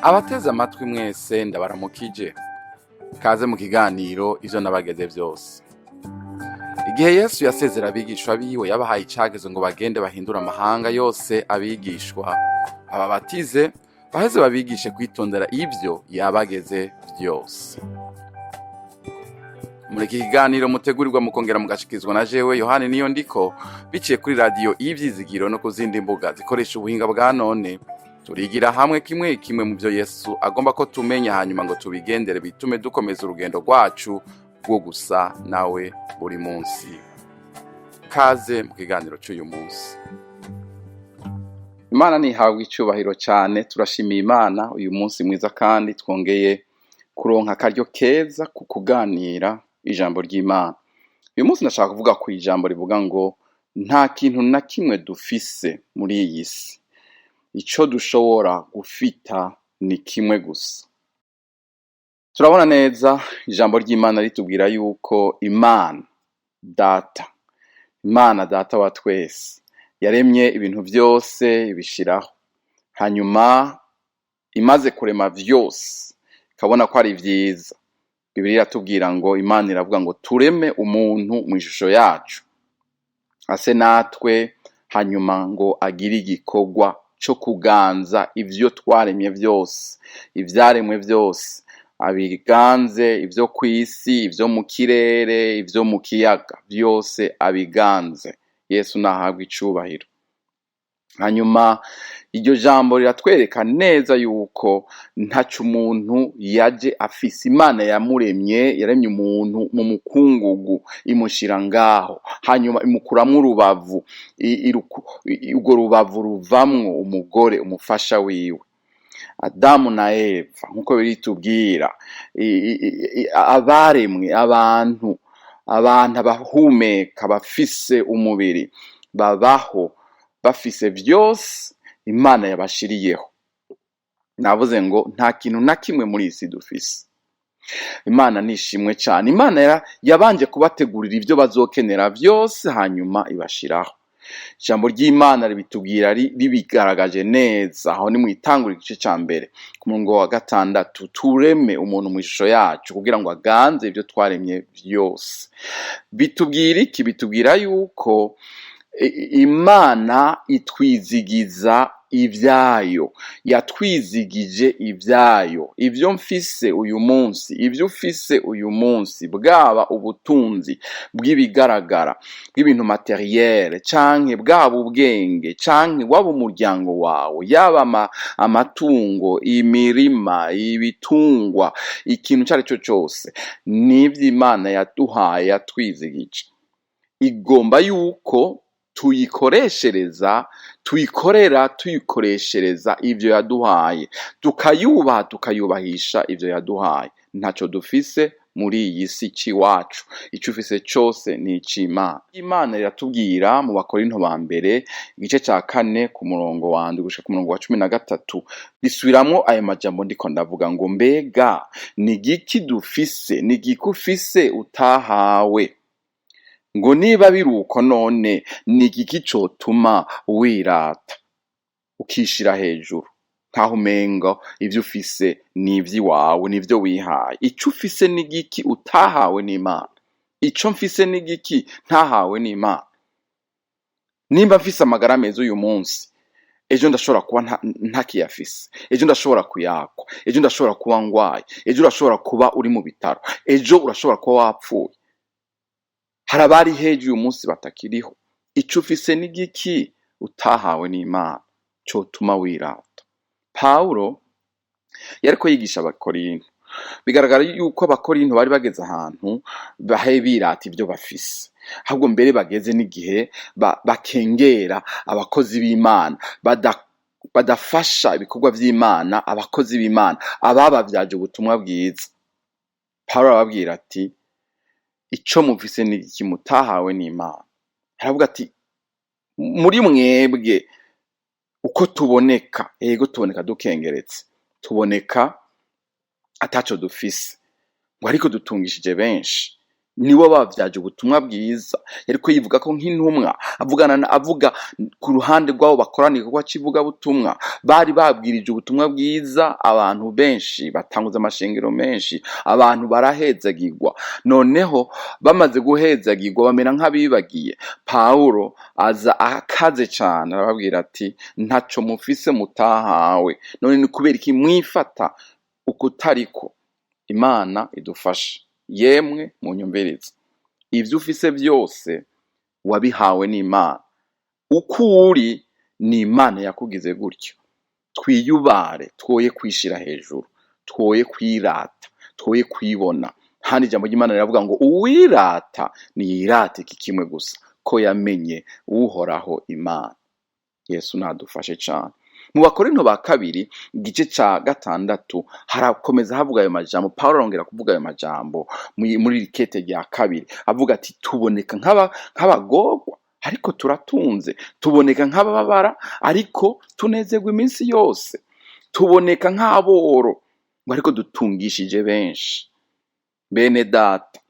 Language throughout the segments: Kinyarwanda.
Abateze amatwi mwese ndabaramukije, kaze mu kiganiro ivyo nabageze vyose. Igihe Yesu yasezera abigishwa biwe yabahaye icagezo ngo bagende bahindure amahanga yose abigishwa, ababatize, baheze babigishe kwitondera ivyo yabageze vyose. Muri iki kiganiro mutegurirwa mukongera mugashikizwa na jewe Yohani Niyondiko, biciye kuri radiyo Ivyizigiro no ku zindi mbuga zikoresha ubuhinga bwa none. Turigira hamwe kimwe kimwe mu byo Yesu agomba ko tumenya, hanyuma ngo tubigendere bitume dukomeza urugendo rwacu rwo gusa nawe buri munsi. Kaze mu kiganiro cy'uyu munsi. Imana nihawe icyubahiro cyane, turashimiye Imana uyu munsi mwiza kandi twongeye kuronka akaryo keza ku kuganira ijambo ry'Imana. Uyu munsi ndashaka kuvuga ku ijambo rivuga ngo nta kintu na kimwe dufise muri iyi si, ico dushobora gufita ni kimwe gusa. Turabona neza ijambo ry'Imana ritubwira yuko Imana Data wa twese yaremye ibintu byose ibishiraho, hanyuma imaze kurema vyose ikabona ko ari vyiza. Bibiliya iratubwira ngo Imana iravuga ngo tureme umuntu mu ishusho yacu, ase natwe, hanyuma ngo agire igikorwa cyo kuganza ivyo twaremye vyose, ivyaremwe vyose, abiganze ivyo kw'isi, ivyo mu kirere, ivyo mu kiyaga, vyose abiganze. Yesu nahabwe icubahiro. Hanyuma iryo jambo riratwereka neza yuko ntaco umuntu yaje afise. Imana yaremye umuntu mu mukungugu, imushira ngaho, hanyuma imukuramwo urubavu. Urwo rubavu ruvamwo umugore, umufasha wiwe, Adamu na Eva. Nkuko biritubwira, abaremwe, abantu abahumeka, bafise umubiri, babaho bafise vyose Imana yabashiriyeho. Navuze ngo nta kintu na kimwe muri isi dufise. Imana nishimwe cyane. Imana yabanje kubategurira ivyo bazokenera vyose, hanyuma ibashiraho. Ijambo ry'Imana ribitubwira ribigaragaje neza, aho ni mwitangura igice ca mbere ku murongo wa 6, tureme umuntu mu ishusho yacu kugira ngo aganze ivyo twaremye vyose. Bitubwira iki? Bitubwira yuko Imana itwizigiza ivyayo, yatwizigije ivyayo. Ivyo mfise uyu munsi, ivyo ufise uyu munsi, bwaba ubutunzi bw'ibigaragara, bw'ibintu materiel, canke bwaba ubwenge, canke waba umuryango wawe, yaba amatungo, imirima, ibitungwa, ikintu cari cyo cyose, n'ivyo Imana yaduhaye, yatwizigije. Igomba yuko tuyikoreshereza ivyo yaduhaye, tukayubahisha ivyo yaduhaye. Ntaco dufise muri iyi si c'iwacu, ico ufise cose ni ic'Imana. Imana iratubwira mu Bakorinto ba mbere igice ca 4 ku murongo wa 1 gushika ku murongo wa 13, risubiramwo ayo majambo ndiko ndavuga ngo mbega ni igiki dufise, ni igiki ufise utahawe? Ngo niba biruko none ni igiki cotuma wirata ukishira hejuru, nkaho umengo ivyo ufise ni ivy'iwawe, nivyo wihaye. Ico ufise ni igiki utahawe n'Imana? Ico mfise ni igiki ntahawe n'Imana? Nimba mfise amagara meza uyu munsi, ejo ndashobora kuba ntakiyafise, ejo ndashobora kuyakwa, ejo ndashobora kuba ngwaye, ejo urashobora kuba uri mu bitaro, ejo urashobora kuba wapfuye. Hari abari hejuru uyu munsi batakiriho. Ico ufise ni igiki utahawe n'Imana cotuma wirata? Pawulo yariko yigisha Abakorinto. Bigaragara yuko Abakorinto bari bageze ahantu bahe birata ivyo bafise, ahubwo mbere bageze n'igihe bakengera abakozi b'Imana, badafasha ibikorwa vy'Imana, abakozi b'Imana, ababavyaje ubutumwa bwiza. Pawulo arababwira ati ico mufise ni igiki mutahawe n'Imana? Aravuga ati muri mwebwe uko tuboneka, ego tuboneka dukengeretse, tuboneka ataco dufise, ngo ariko dutungishije benshi. niwe bavyaje ubutumwa bwiza. Yariko yivuga ko nk'intumwa, avuga ku ruhande rw'abo bakoraniye kuko acivuga butumwa, bari babwirije ubutumwa bwiza abantu benshi, batanguza amashengero menshi, abantu barahezagirwa. Noneho bamaze guhezagirwa bamera nk'abibagiye. Pawulo aza akaze cane arababwira ati ntaco mufise mutahawe, none ni kubera iki mwifata ukutariko? Imana idufashe. Yemwe munyumvirize, ivyo ufise byose wabihawe n'Imana. Uko uri ni Imana yakugize gutyo. Twiyubare, twoye kwishira hejuru, twoye kwirata, twoye kwibona. Handi ijambo ry'Imana riravuga ngo uwirata niyirate iki kimwe gusa, ko yamenye uhoraho Imana. Yesu nadufashe cane. Mu Bakorinto ba kabiri igice ca 6 harakomeza havuga ayo majambo. Paulo arongera kuvuga ayo majambo muri rikete rya kabiri, avuga ati tuboneka nk'abagorwa ariko turatunze, tuboneka nk'ababara ariko tunezerwa iminsi yose, tuboneka nk'aboro ariko dutungishije benshi. Bene data,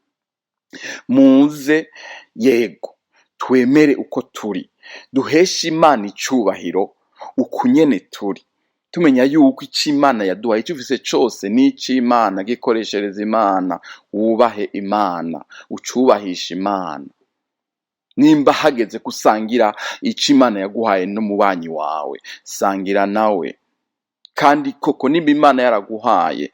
muze yego twemere uko turi, duheshe Imana icubahiro ukunyene turi, tumenya yuko ico Imana yaduhaye, ico ufise cose ni ic'Imana. Gikoreshereza Imana, wubahe Imana, ucubahisha Imana. Nimba hageze kusangira ico Imana yaguhaye n'umubanyi wawe, sangira nawe. Kandi koko nimba Imana yaraguhaye,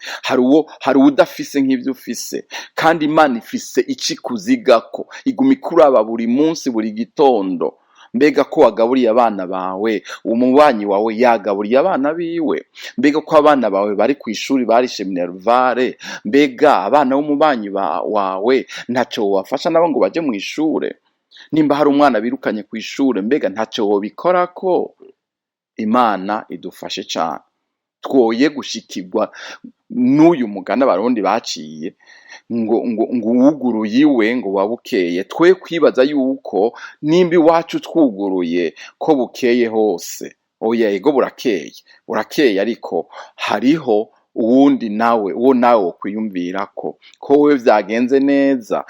hari udafise nk'ivyo ufise, kandi Imana ifise ico ikuzigako, iguma ikuraba buri munsi, buri gitondo. Mbega ko wagaburiye abana bawe, umubanyi wawe yagaburiye abana biwe? Mbega ko abana bawe bari kw'ishuri barishe minervare? Mbega abana b'umubanyi wawe ntaco wobafasha nabo ngo baje mw'ishure? Nimba hari umwana birukanye kw'ishure, mbega ntaco wobikorako? Imana idufashe cane. Twoye gushikirwa n'uyu mugani abarundi baciye ngo uwuguruye iwe ngo wabukeye. Twe kwibaza yuko nimba iwacu twuguruye ko bukeye hose. Oya, ego burakeye, ariko hariho uwundi nawe, uwo nawe wokwiyumvirako ko wewe vyagenze neza,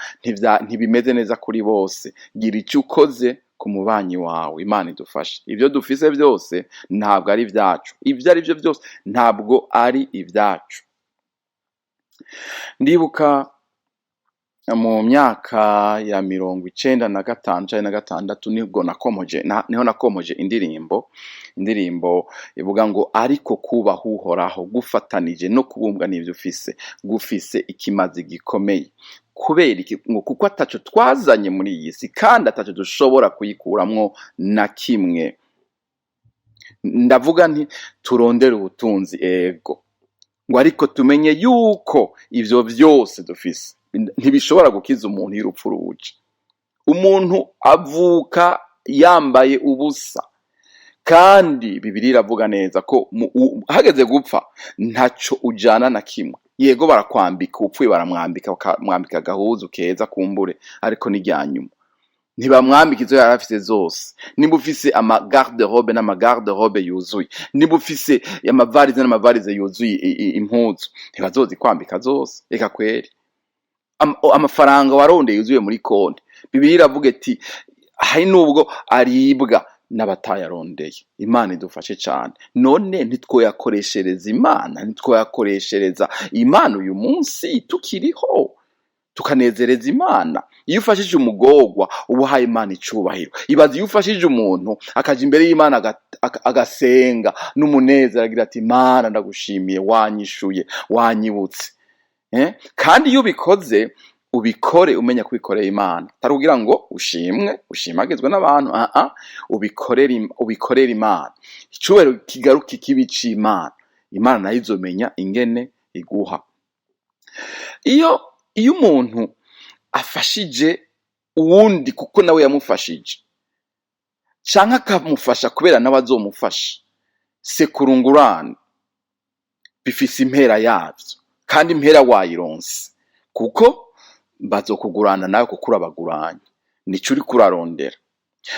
ntibimeze neza kuri bose. Gira ico ukoze ku mubanyi wawe. Imana idufashe. Ivyo dufise byose ntabwo ari ivyacu, ivyo ari byo byose ntabwo ari ivyacu. Ndibuka mu myaka ya 1995 niho nakomoje indirimbo ivuga ngo ariko kubaha Uhoraho gufatanije no kubumbwa n'ivyo ufise, gufise ikimazi gikomeye. Kubera iki? Kuko ataco twazanye muri iyi si, kandi ataco dushobora kuyikuramwo na kimwe. Ndavuga nti turondere ubutunzi, ego, ngo ariko tumenye yuko ivyo vyose dufise ntibishobora gukiza umuntu y'urupfu ruje. Umuntu avuka yambaye ubusa, kandi Bibiliya iravuga neza ko hageze gupfa ntaco ujana na kimwe. Yego barakwambika, upfuye baramwambika agahuzu keza kumbure, ariko ni ryanyuma. Ntibamwambika izo yari afise zose. Nimba ufise amagarde robe n'amagarde robe yuzuye, nimba ufise amavarize n'amavarize yuzuye impuzu, ntibazozikwambika zose. Eka kweri, amafaranga warondeye yuzuye muri konti, Bibiliya iravuga ati hari nubwo aribwa n'abatayarondeye. Imana idufashe cane. None ntitwoyakoreshereza Imana uyu munsi tukiriho, tukanezereza Imana. Iyo ufashije umugorwa uba uhaye Imana icubahiro. Ibaze iyo ufashije umuntu akaja imbere y'Imana agasenga n'umunezero, agira ati Imana ndagushimiye, wanyishuye, wanyibutse. Kandi iyo ubikoze, ubikore umenya ko ubikoreye Imana, atari kugira ngo ushimagizwe n'abantu. Ubikorere Imana. Icubahiro kigaruka ikibi c'Imana, Imana nayo izomenya ingene iguha. Iyo umuntu afashije uwundi kuko nawe yamufashije, canke akamufasha kubera nawe azomufasha, sekurungurane bifise impera yavyo, kandi impera wayironse, kuko bazokugurana nawe kuko urabaguranye, nico uriko urarondera.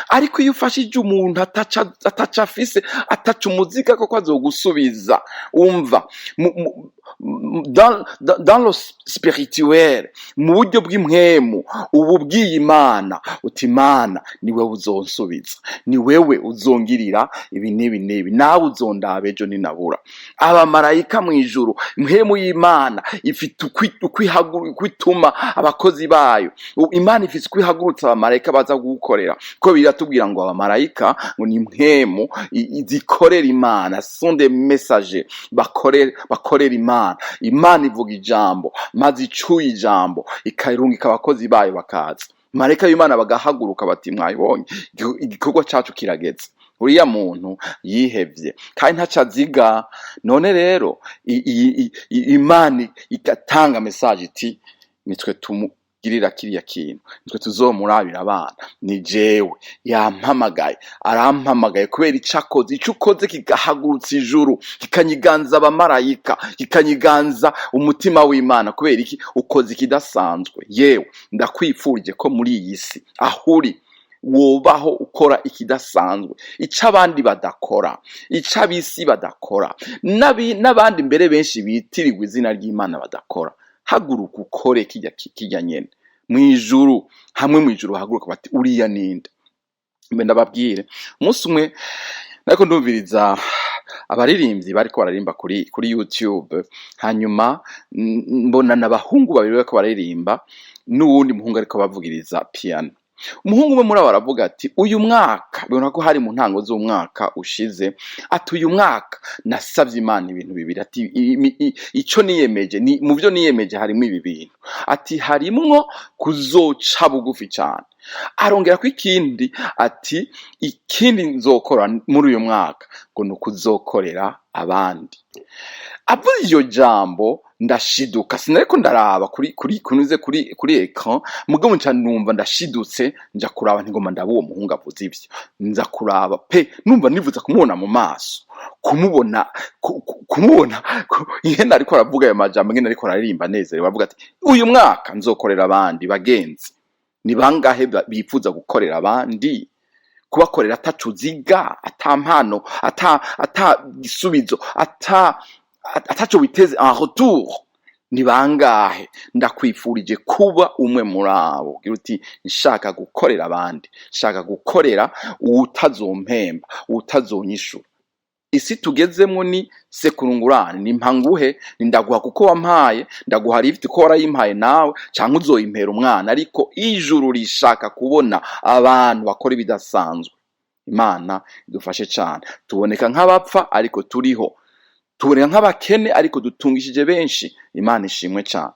Ariko iyo ufashije umuntu ataca afise, ataca umuzika koko azogusubiza. Umva, dans lo spirituel, mu buryo bw'impwemu, ubu ubwiye Imana uti Imana ni wewe uzonsubiza, ni wewe uzongirira ibi n'ibi n'ibi, nawe uzondaba ejo ninabura. Abamarayika mu ijuru, impwemu y'Imana ifite ukwituma abakozi bayo. Imana ifite ukwihagurutsa abamarayika baza gukorera, ko biratubwira ngo abamarayika ngo ni impwemu zikorera Imana, sont des messagers bakorera Imana. Imana ivuga ijambo maze icuye ijambo ikayirungika abakozi bayo bakaza, marayika y'Imana bagahaguruka bati mwayibonye igikorwa cacu kirageze. Uriya muntu yihevye kandi ntaca aziga. None rero Imana igatanga message iti nitwe girira kiriya kintu, nitwe tuzomurabira abana, ni jewe yampamagaye, arampamagaye kubera icakoze, ico ukoze kigahagurutsa ijuru, kikanyiganza abamarayika, kikanyiganza umutima w'Imana. Kubera iki? Ukoze ikidasanzwe. Yewe ndakwifurije ko muri iyi si ahuri wobaho ukora ikidasanzwe, ico abandi badakora, ico abisi badakora, n'abandi mbere benshi bitirirwa izina ry'Imana badakora. Haguruka ukore kijya nyene mwijuru, hamwe mwijuru haguruka bati uriya ninde. Mbe ndababwire, umunsi umwe nariko ndumviriza abaririmbyi bariko bararimba kuri YouTube, hanyuma mbona n'abahungu babiri bariko baririmba n'uwundi muhungu ariko bavugiriza piano. Umuhungu umwe muri abo aravuga ati uyu mwaka, bibona ko hari mu ntango z'umwaka ushize, ati uyu mwaka nasavye Imana ibintu bibiri, ati ico niyemeje, mu byo niyemeje harimo ibi bintu, ati harimwo kuzoca bugufi cyane. Arongera ko ikindi, ati ikindi nzokora muri uyu mwaka ngo nukuzokorera abandi. Avuze iryo jambo ndashiduka, sinariko ndaraba kuri ecran, mugabo nca numva ndashidutse nja kuraba ntigoma ndaba uwo muhungu avuze ivyo, nza kuraba pe numva nivuza kumubona mu maso, kumubona ihena ariko aravuga ayo majambo ngene ariko araririmba nezerewe, bavuga ati uyu mwaka nzokorera abandi. Bagenzi, ni bangahe bifuza gukorera abandi, kubakorera atacuziga, atampano, ata gisubizo, ataco witeze en retour? Ni bangahe? Ndakwifurije kuba umwe muri abo, ugira uti nshaka gukorera abandi, nshaka gukorera uwutazompemba, uwutazonyishura. Isi tugezemwo ni sekurungurane, ni mpanguhe, ni ndaguha kuko wampaye, ndaguha lift ko warayimpaye nawe, canke uzoyimpera umwana. Ariko ijuru rishaka kubona abantu bakora ibidasanzwe. Imana idufashe cyane, tuboneka nk'abapfa ariko turiho, tuboneka nk'abakene ariko dutungishije benshi. Imana ishimwe cyane.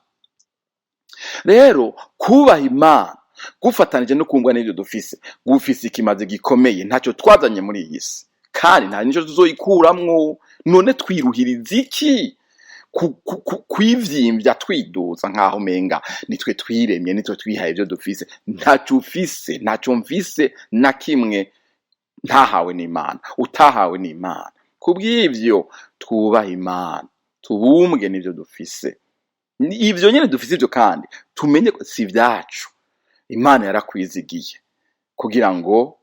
Rero kubaha Imana gufatanije no kungwa n'ibyo dufise, gufise ikimaze gikomeye, ntacyo twazanye muri iyi si kandi nta nico tuzoyikuramwo. None twiruhiriza iki? Kwivyimbya twiduza nkaho menga nitwe twiremye, nitwe twihaye ibyo dufise. Ntacyo mfise na kimwe ntahawe n'Imana, utahawe n'Imana. Kubw'ivyo twubaha Imana, tubumbwe n'ivyo dufise. Ivyo nyene dufise ivyo kandi tumenye ko si vyacu. Imana yarakwizigiye kugira ngo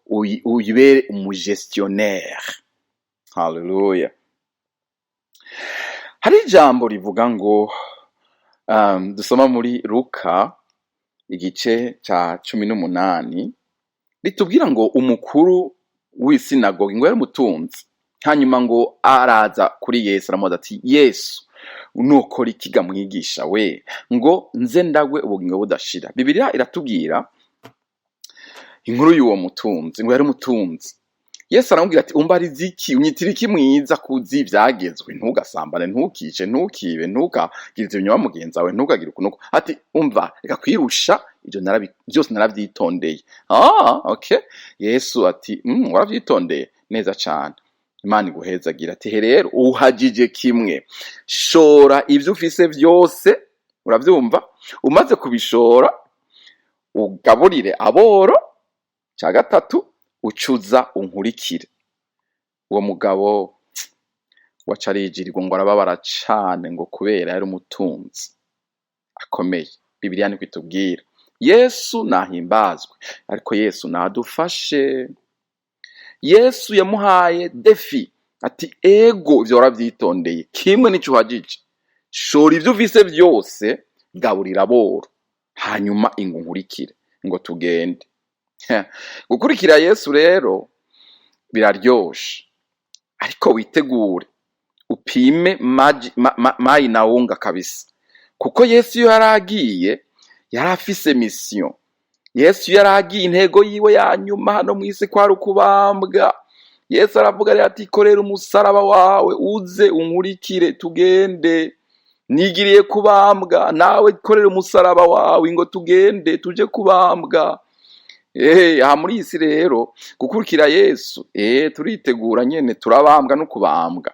uyibere umugestionnaire. Haleluya. Hari ijambo rivuga ngo dusoma muri Luka igice ca 18, ritubwira ngo umukuru w'isinagogi ngo yari mutunzi, hanyuma ngo araza kuri Yesu aramubaza ati Yesu nukora ikiga mwigisha we ngo nze ndagwe ubugingo budashira. Bibiliya iratubwira inkuru y'uwo mutunzi, ngo yari mutunzi. Yesu aramubwira ati umbariza iki, unyitira iki mwiza kuzi ivyagezwe, ntugasambane, ntukice, ntukibe, ntugagirize ibinyoma mugenzi wawe, ntugagire ukunuko. Ati umva reka kwirusha, ivyo byose naravyitondeye. Okay. Yesu ati waravyitondeye neza cyane, Imana iguhezagira. Ati rero uhagije kimwe, shora ivyo ufise vyose, uravyumva, umaze kubishora ugaburire aboro, ca gatatu ucuza unkurikire. Uwo mugabo wacarijirirwa ngo arababara cane ngo kubera yari umutunzi akomeye. Bibiliya niko itubwira. Yesu nahimbazwe, ariko Yesu nadufashe. Yesu yamuhaye defi ati ego ivyo waravyitondeye, kimwe nico uhagije, shora ivyo ufise vyose, gaburira aboro, hanyuma ingunkurikire ngo tugende. Gukurikira Yesu rero biraryoshe, ariko witegure upime mayi na unga kabisa, kuko Yesu iyo yaragiye yarafise mission. Yesu yaragiye intego yiwe ya nyuma hano mw'isi kwari ukubambwa. Yesu aravuga ati korera umusaraba wawe uze unkurikire tugende, nigiriye kubambwa nawe korera umusaraba wawe ngo tugende tuje kubambwa. Aha muri isi rero gukurikira Yesu turitegura nyene turabambwa no kubambwa.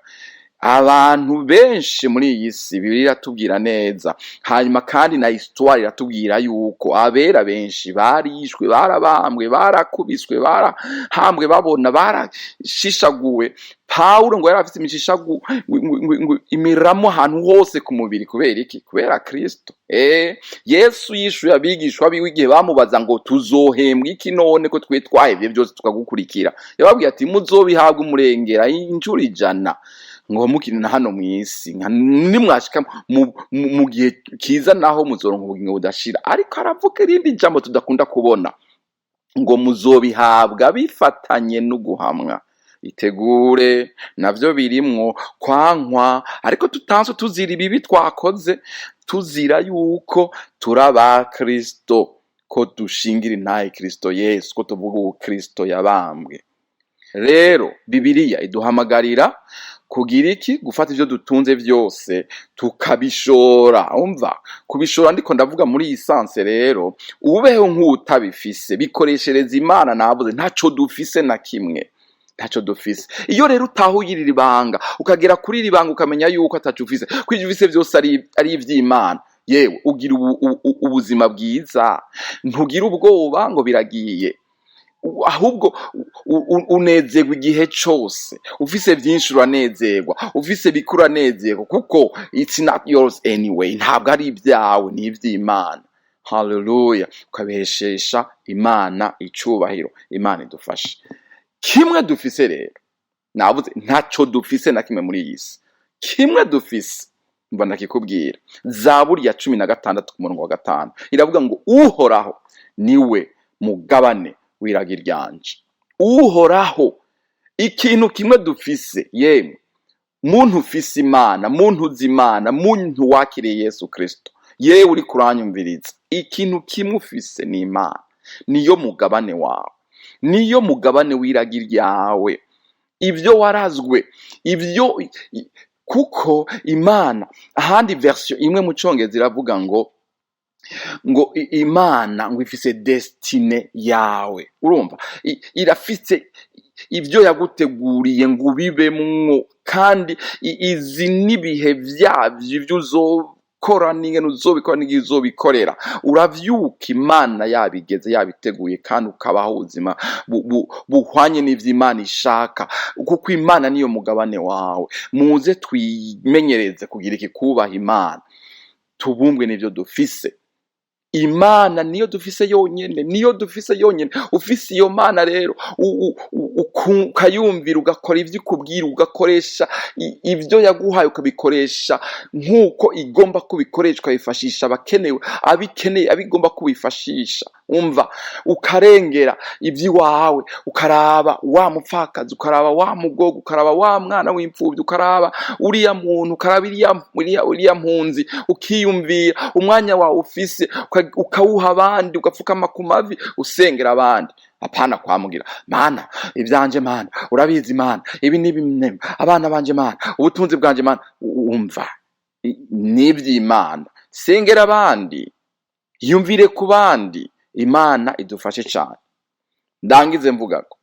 Abantu benshi muri iyi si Bibiliya iratubwira neza, hanyuma kandi na histoire iratubwira yuko abera benshi barishwe, barabambwe, barakubiswe, barahambwe, babona barashishaguwe. Paulo ngo yarafite imishishagu imiramo ahantu hose ku mubiri. Kubera iki? Kubera Kristo. Yesu yishuye abigishwa biwe igihe bamubaza ngo tuzohembwa iki none ko twe twahevye byose tukagukurikira. Yababwiye ati muzobihabwa umurengera incuro 100 ngo mukine na hano mw'isi, nimwashika mu gihe kiza naho muzoronka ubugingo budashira. Ariko aravuga irindi jambo tudakunda kubona ngo muzobihabwa bifatanye no guhamwa. Itegure navyo birimwo kwankwa, ariko tutanso tuzira ibibi twakoze, tuzira yuko turaba Kristo, ko dushingira intahe Kristo Yesu, ko tuvuga Kristo yabambwe. Rero Bibiliya iduhamagarira kugira iki? Gufata ivyo dutunze vyose tukabishora. Umva, kubishora ndiko ndavuga muri iyi sanse rero, ubeho nk'utabifise, bikoreshereza Imana. Navuze ntaco dufise na kimwe, ntaco dufise. Iyo rero utahuyirira ibanga, ukagera kuri iri banga ukamenya yuko ataco ufise, kw'ivyo ufise vyose ari ivy'Imana, yewe ugira ubuzima bwiza, ntugira ubwoba ngo biragiye, ahubwo unezerwa igihe cose. Ufise vyinshi uranezerwa, ufise bikuru uranezerwa, kuko it's not yours anyway, ntabwo ari ibyawe, ni ivy'Imana. Hallelujah. Ukabiheshesha Imana icubahiro. Imana idufashe. Kimwe dufise rero, navuze ntaco dufise na kimwe muri iyi si. Kimwe dufise mba ndakikubwira. Zaburi ya 16 ku murongo wa 5 iravuga ngo uhoraho niwe mugabane w'iragi ryanje. Uhoraho, ikintu kimwe dufise yemwe, muntu ufise Imana, muntu uzi Imana, muntu wakiriye Yesu Kristo, yewe uri kuranyumviriza, ikintu kimwe ufise ni Imana. Niyo mugabane wawe, niyo mugabane w'iragi ryawe, ivyo warazwe, ivyo kuko Imana, ahandi version imwe mu Congereza iravuga ngo Imana ngo ifise destine yawe. Urumva, irafise ivyo yaguteguriye ngo bibemwo, kandi izi nibihe vyavyo ivyo uzokora n'ingene uzobikora n'igihe uzobikorera. Uravyuka Imana yabigeze, yabiteguye, kandi ukabaho ubuzima buhwanye n'ivyo Imana ishaka, kuko Imana niyo mugabane wawe. Muze twimenyereze kugira iki? Kubaha Imana, tubumbwe n'ivyo dufise. Imana niyo dufise yonyene, niyo dufise yonyene. Ufise iyo Mana rero, ukayumvira, ugakora ivyo ikubwira, ugakoresha ivyo yaguhaye, ukabikoresha nk'uko igomba kubikoreshwa, ukabifashisha abakenewe, abikeneye, abigomba kubifashisha. Umva, ukarengera ivy'iwawe, ukaraba wa mupfakazi, ukaraba wa mugogo, ukaraba wa mwana w'imfuvyi, ukaraba uriya muntu, ukaraba uriya mpunzi, ukiyumvira umwanya wawe ufise, ukawuha abandi, ugapfukama ku mavi usengera abandi. Apana kwamugira Mana ivyanje, Mana urabizi, Mana ibi nibi, abana banje, Mana ubutunzi bwanje, Mana. Umva, nivy'Imana, sengera abandi, yumvire ku bandi. Imana idufashe cyane. Ndangize mvuga ko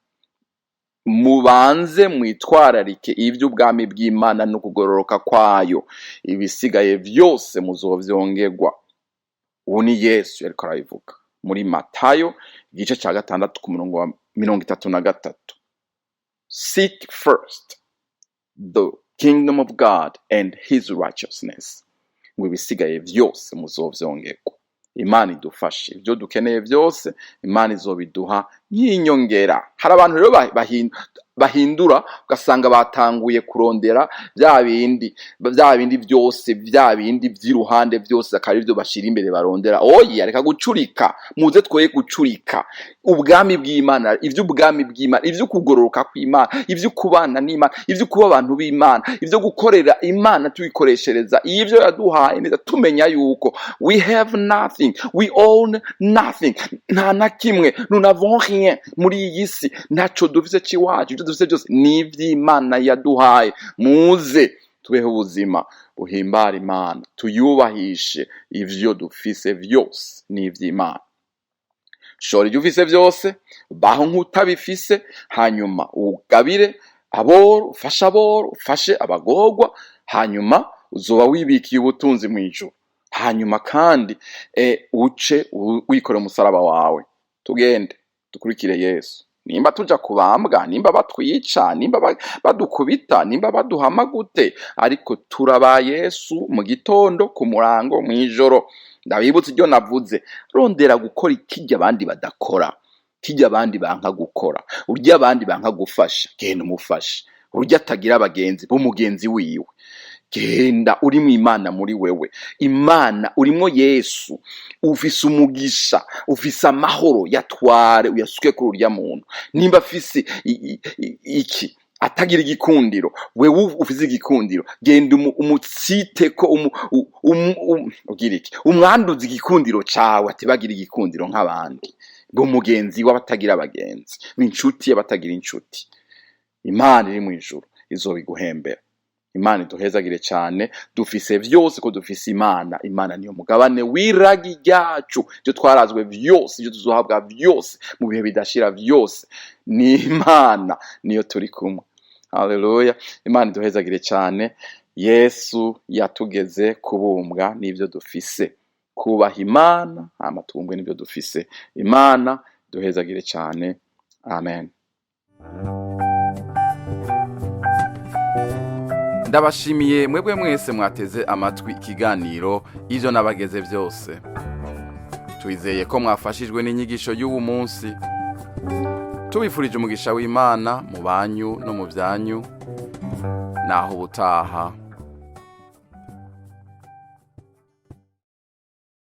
mubanze mwitwararike ivy'ubwami bw'Imana no kugororoka kwayo, ibisigaye vyose muzovyongerwa. Ubu ni Yesu yariko arabivuga muri Matayo igice ca 6 ku murongo wa 33. Seek first the kingdom of God and his righteousness, ngo ibisigaye vyose muzovyongerwa. Imana idufashe, ibyo dukeneye byose Imana izobiduha y'inyongera. Hari abantu rero bahindura, ugasanga batanguye kurondera bya bindi byose, bya bindi vy'iruhande byose akaba arivyo bashira imbere barondera. Oya, reka gucurika, muze twoye gucurika ubwami bw'Imana, ivy'ubwami bw'Imana, ivyo kugororoka kw'Imana, ivyo kubana n'Imana, ivyo kuba abantu b'Imana, ivyo gukorera Imana tuyikoreshereza ivyo yaduhaye neza, tumenya yuko we have nothing, we own nothing, nta na kimwe, nous n'avons rien muri iyi si, ntaco dufise ciwacu, ivyo dufise byose ni ivy'Imana yaduhaye. Muze tubeho ubuzima buhimbara Imana, tuyubahishe, ivyo dufise vyose ni ivy'Imana. Shora ivyo ufise vyose, baho nk'utabifise, hanyuma ugabire aboro, ufashe aboro, ufashe abagorwa, hanyuma uzoba wibikiye ubutunzi mw'ijuru. Hanyuma kandi uce wikore umusaraba wawe, tugende dukurikire Yesu. Nimba tuja kubambwa, nimba batwica, nimba badukubita, nimba baduhama gute, ariko turaba Yesu mu gitondo, ku murango, mw'ijoro. Ndabibutsa ibyo navuze, rondera gukora ikirya abandi badakora, kirya abandi banka gukora, urya abandi banka gufasha, genda umufashe. Urya atagira abagenzi b'umugenzi wiwe, genda urimwo Imana muri wewe. Imana urimwo Yesu, ufise umugisha, ufise amahoro, yatware uyasuke kuri urya muntu. Nimba afise iki atagira igikundiro, wewe ufise igikundiro, genda umutsiteko, ugira iki, umwanduza igikundiro cawe, atibagira igikundiro nk'abandi, b'umugenzi w'abatagira abagenzi, b'inshuti y'abatagira inshuti. Imana iri mw'ijuru izobiguhembera. Imana iduhezagire cyane, dufise vyose ko dufise Imana. Imana niyo mugabane w'iragi ryacu, ivyo twarazwe vyose, ivyo tuzohabwa vyose mu bihe bidashira vyose, ni Imana niyo turi kumwe. Haleluya. Imana iduhezagire cyane. Yesu yatugeze kubumbwa n'ivyo dufise, kubaha Imana hama tubumbwe n'ivyo dufise. Imana iduhezagire cyane. Amen. Ndabashimiye mwebwe mwese mwateze amatwi ikiganiro ivyo nabageze vyose. Twizeye ko mwafashijwe n'inyigisho y'ubu munsi. Tubifurije umugisha w'Imana mu banyu no mu vyanyu. Naho ubutaha.